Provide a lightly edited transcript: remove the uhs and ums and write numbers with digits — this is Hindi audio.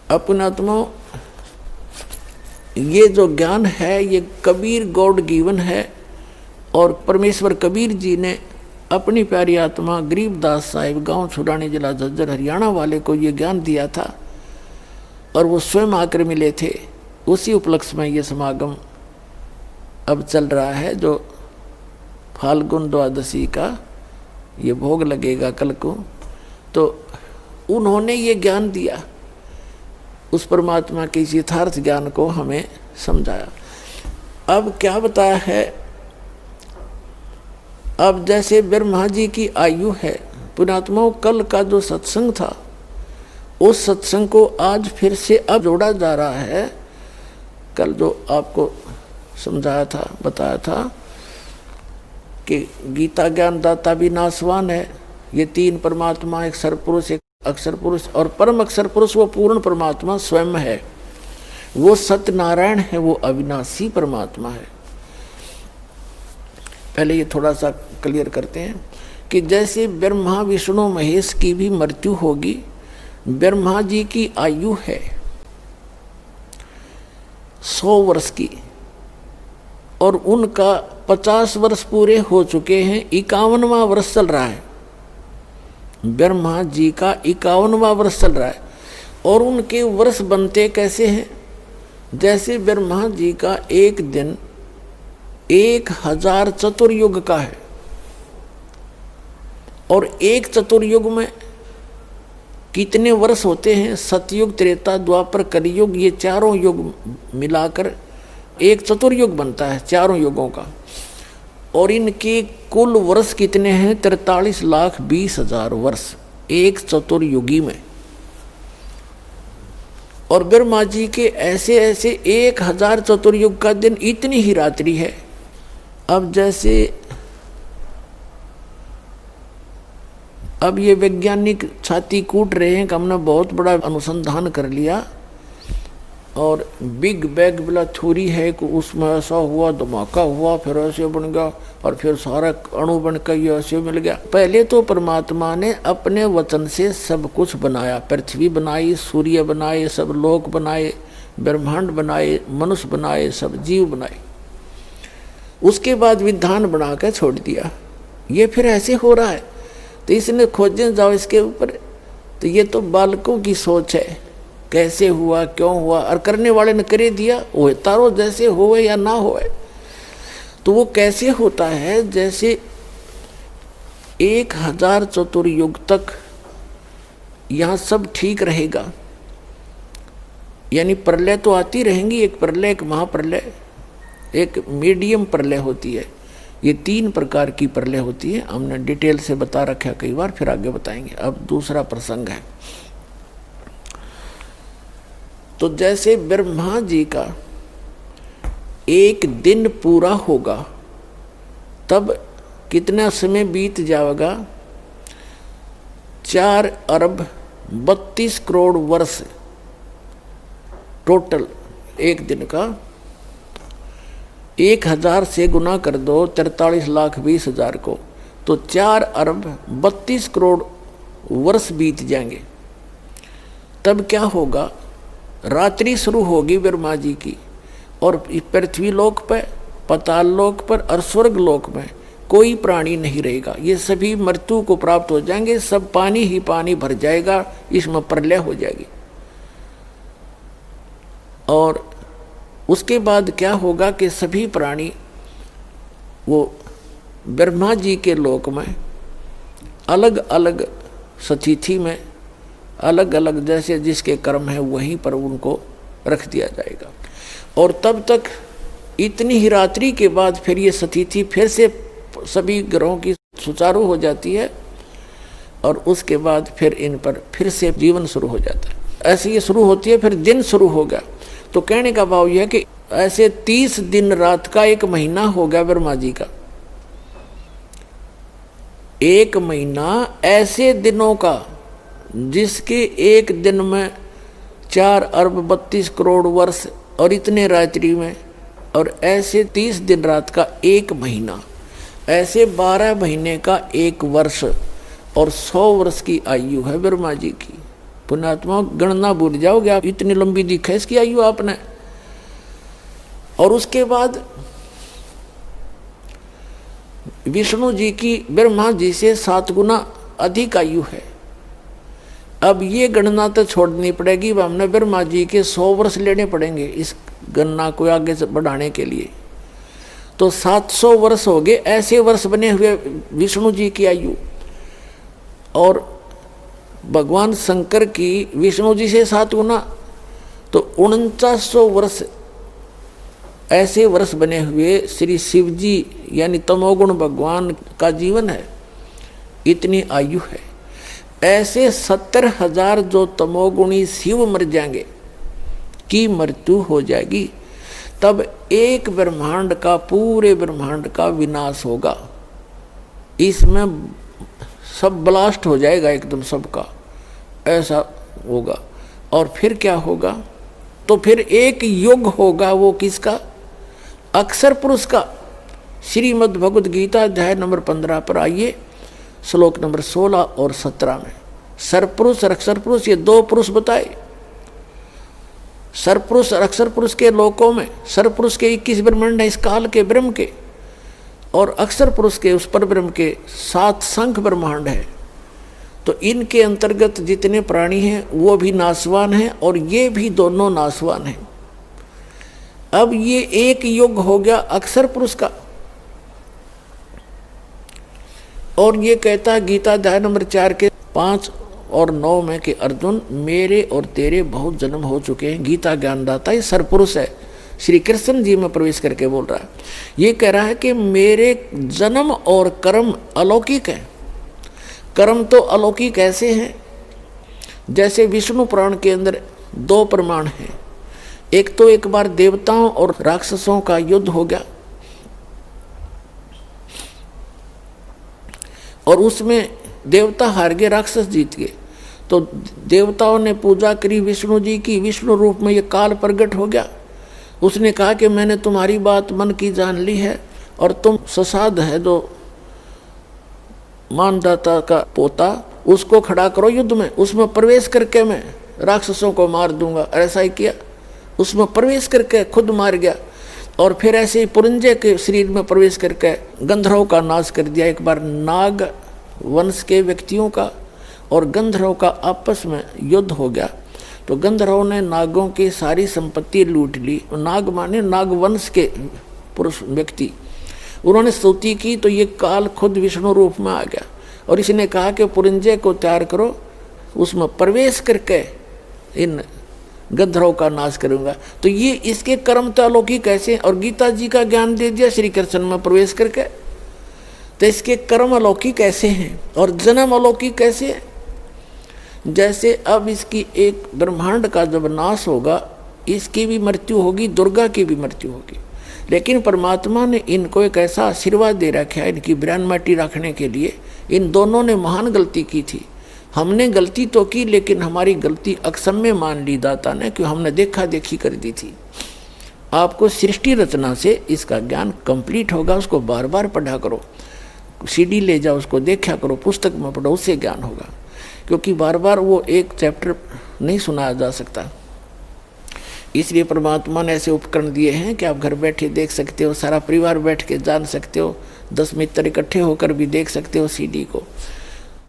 अपनात्मा, ये जो ज्ञान है ये कबीर गॉड गिवन है, और परमेश्वर कबीर जी ने अपनी प्यारी आत्मा गरीबदास साहिब गांव छुड़ानी जिला झज्जर हरियाणा वाले को ये ज्ञान दिया था, और वो स्वयं आकर मिले थे। उसी उपलक्ष्य में ये समागम अब चल रहा है, जो फाल्गुन द्वादशी का ये भोग लगेगा कल को। तो उन्होंने ये ज्ञान दिया, उस परमात्मा के इस यथार्थ ज्ञान को हमें समझाया। अब क्या बताया है, अब जैसे ब्रह्मा जी की आयु है, पुण्यात्माओं कल का जो सत्संग था उस सत्संग को आज फिर से अब जोड़ा जा रहा है। कल जो आपको समझाया था, बताया था कि गीता ज्ञान दाता भी नासवान है। ये तीन परमात्मा, एक सरपुरुष, एक अक्षर पुरुष और परम अक्षर पुरुष, वो पूर्ण परमात्मा स्वयं है, वो सत्यनारायण है, वो अविनाशी परमात्मा है। पहले ये थोड़ा सा क्लियर करते हैं कि जैसे ब्रह्मा विष्णु महेश की भी मृत्यु होगी, ब्रह्मा जी की आयु है 100 वर्ष की, और उनका 50 वर्ष पूरे हो चुके हैं, 51वां वर्ष चल रहा है। ब्रह्मा जी का 51वां वर्ष चल रहा है, और उनके वर्ष बनते कैसे हैं, जैसे ब्रह्मा जी का एक दिन 1000 चतुर्युग का है, और एक चतुर्युग में कितने वर्ष होते हैं, सतयुग, त्रेता, द्वापर, कलियुग, ये चारों युग मिलाकर एक चतुर्युग बनता है, चारों युगों का। और इनके कुल वर्ष कितने हैं, 43,20,000 वर्ष एक चतुर्युगी में। और ब्रह्मा जी के ऐसे ऐसे 1000 चतुर्युग का दिन, इतनी ही रात्रि है। अब जैसे अब ये वैज्ञानिक छाती कूट रहे हैं कि हमने बहुत बड़ा अनुसंधान कर लिया, और बिग बैग वाला थ्योरी है कि उसमें ऐसा हुआ, धमाका हुआ, फिर ऐसे बन गया, और फिर सारा अणु बनकर ये ऐसे मिल गया। पहले तो परमात्मा ने अपने वचन से सब कुछ बनाया, पृथ्वी बनाई, सूर्य बनाए, सब लोक बनाए, ब्रह्मांड बनाए, मनुष्य बनाए, सब जीव बनाए। उसके बाद विधान बना कर छोड़ दिया, ये फिर ऐसे हो रहा है। तो इसने खोजें जाओ इसके ऊपर, तो ये तो बालकों की सोच है, कैसे हुआ, क्यों हुआ, और करने वाले ने करे दिया, वो तारो जैसे होवे या ना होवे। तो वो कैसे होता है, जैसे 1000 चतुर्युग तक यहाँ सब ठीक रहेगा, यानी प्रलय तो आती रहेंगी, एक प्रलय, एक महाप्रलय, एक मीडियम प्रलय होती है। ये 3 प्रकार की प्रलय होती है, हमने डिटेल से बता रखा कई बार, फिर आगे बताएंगे। अब दूसरा प्रसंग है, तो जैसे ब्रह्मा जी का एक दिन पूरा होगा, तब कितना समय बीत जाएगा, 4,32,00,00,000 वर्ष टोटल एक दिन का। 1000 से गुना कर दो 43,20,000 को, तो 4,32,00,00,000 वर्ष बीत जाएंगे। तब क्या होगा, रात्रि शुरू होगी ब्रह्मा जी की, और पृथ्वी लोक पर, पाताल लोक पर और स्वर्ग लोक में कोई प्राणी नहीं रहेगा, ये सभी मृत्यु को प्राप्त हो जाएंगे, सब पानी ही पानी भर जाएगा, इसमें प्रलय हो जाएगी। और उसके बाद क्या होगा कि सभी प्राणी वो ब्रह्मा जी के लोक में अलग अलग स्थिति में, अलग अलग जैसे जिसके कर्म है वहीं पर उनको रख दिया जाएगा। और तब तक इतनी ही रात्रि के बाद फिर ये स्थिति फिर से सभी ग्रहों की सुचारू हो जाती है, और उसके बाद फिर इन पर फिर से जीवन शुरू हो जाता है। ऐसे ये शुरू होती है, फिर दिन शुरू हो गया। तो कहने का भाव यह है कि ऐसे 30 दिन रात का एक महीना हो गया ब्रह्मा जी का। एक महीना ऐसे दिनों का जिसके एक दिन में 4,32,00,00,000 वर्ष और इतने रात्रि में, और ऐसे 30 दिन रात का एक महीना, ऐसे 12 महीने का एक वर्ष, और 100 वर्ष की आयु है ब्रह्मा जी की। पुण्यात्मा गणना भूल जाओगे आप, इतनी लंबी दिखा इसकी आयु आपने। और उसके बाद विष्णु जी की ब्रह्मा जी से 7 गुना अधिक आयु है। अब ये गणना तो छोड़नी पड़ेगी, हमने ब्रह्मा जी के 100 वर्ष लेने पड़ेंगे इस गणना को आगे से बढ़ाने के लिए। तो 700 वर्ष हो गए ऐसे वर्ष बने हुए विष्णु जी की आयु। और भगवान शंकर की विष्णु जी से 7 गुना, तो 4900 वर्ष ऐसे वर्ष बने हुए श्री शिव जी यानी तमोगुण भगवान का जीवन है, इतनी आयु है। ऐसे 70,000 जो तमोगुणी शिव मर जाएंगे की मृत्यु हो जाएगी, तब एक ब्रह्मांड का, पूरे ब्रह्मांड का विनाश होगा। इसमें सब ब्लास्ट हो जाएगा एकदम सबका, ऐसा होगा। और फिर क्या होगा, तो फिर एक युग होगा, वो किसका? अक्षर पुरुष का। श्रीमद् भगवद गीता अध्याय नंबर 15 पर आइए, श्लोक नंबर 16 और 17 में सरपुरुष और अक्षर पुरुष, ये 2 पुरुष बताए। सरपुरुष और अक्षर पुरुष के लोकों में सरपुरुष के 21 ब्रह्मांड है इस काल के ब्रह्म के, और अक्षर पुरुष के उस पर ब्रह्म के 7 संख्य ब्रह्मांड है। तो इनके अंतर्गत जितने प्राणी हैं वो भी नाशवान हैं और ये भी दोनों नाशवान हैं। अब ये एक युग हो गया अक्षर पुरुष का। और ये कहता है गीता अध्याय नंबर 4 के 5 और 9 में कि अर्जुन, मेरे और तेरे बहुत जन्म हो चुके हैं। गीता ज्ञानदाता ये सरपुरुष है, श्री कृष्ण जी में प्रवेश करके बोल रहा है। ये कह रहा है कि मेरे जन्म और कर्म अलौकिक हैं। कर्म तो अलौकिक ऐसे हैं जैसे विष्णु पुराण के अंदर 2 प्रमाण हैं। एक तो एक बार देवताओं और राक्षसों का युद्ध हो गया और उसमें देवता हार गए, राक्षस जीत गए। तो देवताओं ने पूजा करी विष्णु जी की, विष्णु रूप में ये काल प्रकट हो गया। उसने कहा कि मैंने तुम्हारी बात मन की जान ली है और तुम ससाद है जो मानदाता का पोता, उसको खड़ा करो युद्ध में, उसमें प्रवेश करके मैं राक्षसों को मार दूंगा। ऐसा ही किया, उसमें प्रवेश करके खुद मार गया। और फिर ऐसे ही पुरंजय के शरीर में प्रवेश करके गंधर्वों का नाश कर दिया। एक बार नाग वंश के व्यक्तियों का और गंधर्वों का आपस में युद्ध हो गया। तो गंधर्वों ने नागों की सारी संपत्ति लूट ली। नाग माने नाग वंश के पुरुष व्यक्ति, उन्होंने स्तुति की तो ये काल खुद विष्णु रूप में आ गया और इसने कहा कि पुरंजय को तैयार करो, उसमें प्रवेश करके इन गंधर्वों का नाश करूंगा। तो ये इसके कर्म तो अलौकिक कैसे, और गीता जी का ज्ञान दे दिया श्री कृष्ण में प्रवेश करके, तो इसके कर्म अलौकिक कैसे हैं और जन्म अलौकिक कैसे है। जैसे अब इसकी एक ब्रह्मांड का जब नाश होगा, इसकी भी मृत्यु होगी, दुर्गा की भी मृत्यु होगी। लेकिन परमात्मा ने इनको एक ऐसा आशीर्वाद दे रखा है इनकी ब्रान माटी रखने के लिए। इन दोनों ने महान गलती की थी। हमने गलती तो की लेकिन हमारी गलती अक्षम्य मान ली दाता ने, क्यों हमने देखा देखी कर दी थी। आपको सृष्टि रचना से इसका ज्ञान कंप्लीट होगा, उसको बार बार पढ़ा करो, सीडी ले जाओ, उसको देखा करो, पुस्तक में पढ़ो, उससे ज्ञान होगा। क्योंकि बार बार वो एक चैप्टर नहीं सुनाया जा सकता। इसलिए परमात्मा ने ऐसे उपकरण दिए हैं कि आप घर बैठे देख सकते हो, सारा परिवार बैठ के जान सकते हो, 10 मित्र इकट्ठे होकर भी देख सकते हो सीडी को।